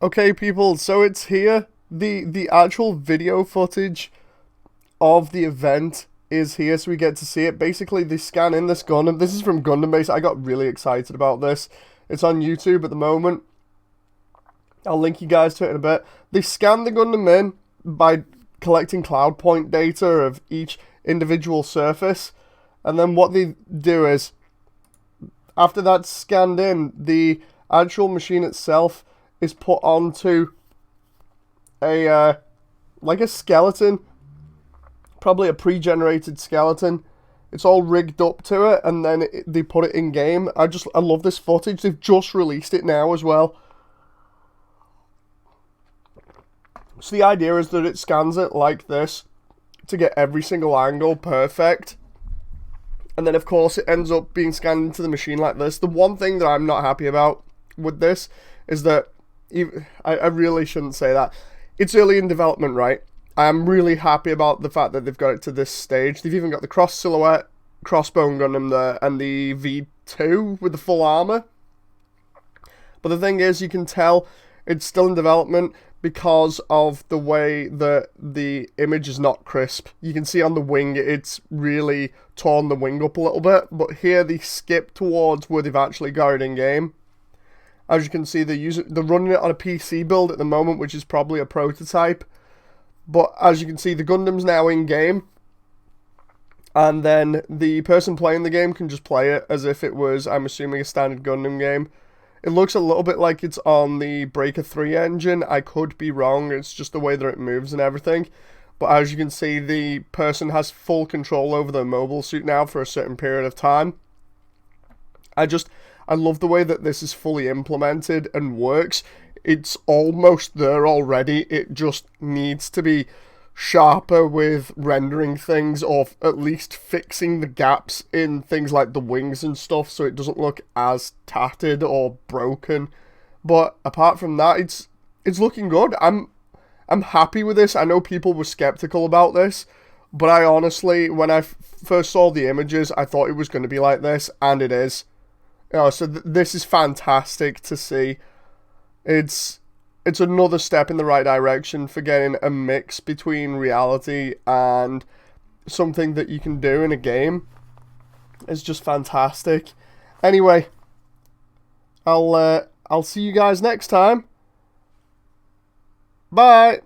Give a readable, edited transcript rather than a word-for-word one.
Okay, people, so it's here. The actual video footage of the event is here, so we get to see it. Basically, they scan in this Gundam. This is from Gundam Base. I got really excited about this. It's on YouTube at the moment. I'll link you guys to it in a bit. They scan the Gundam in by collecting cloud point data of each individual surface, and then what they do is, after that's scanned in, the actual machine itself is put onto a like a skeleton, probably a pre-generated skeleton. It's all rigged up to it, and then they put it in game. I love this footage. They've just released it now as well. So the idea is that it scans it like this to get every single angle perfect. And then of course it ends up being scanned into the machine like this. The one thing that I'm not happy about with this is that I really shouldn't say that. It's early in development, right? I'm really happy about the fact that they've got it to this stage. They've even got the cross silhouette crossbone Gundam there and the V2 with the full armor. But the thing is, you can tell it's still in development because of the way that the image is not crisp. You can see on the wing, it's really torn the wing up a little bit. But here they skip towards where they've actually got it in game. As you can see, they're running it on a PC build at the moment, which is probably a prototype. But as you can see, the Gundam's now in game. And then the person playing the game can just play it as if it was, I'm assuming, a standard Gundam game. It looks a little bit like it's on the Breaker 3 engine. I could be wrong. It's just the way that it moves and everything. But as you can see, the person has full control over their mobile suit now for a certain period of time. I love the way that this is fully implemented and works. It's almost there already. It just needs to be sharper with rendering things, or at least fixing the gaps in things like the wings and stuff so it doesn't look as tattered or broken. But apart from that, it's looking good. I'm happy with this. I know people were skeptical about this, but I honestly, when I first saw the images, I thought it was going to be like this, and it is. So this is fantastic to see. It's another step in the right direction for getting a mix between reality and something that you can do in a game. It's just fantastic. Anyway, I'll see you guys next time. Bye.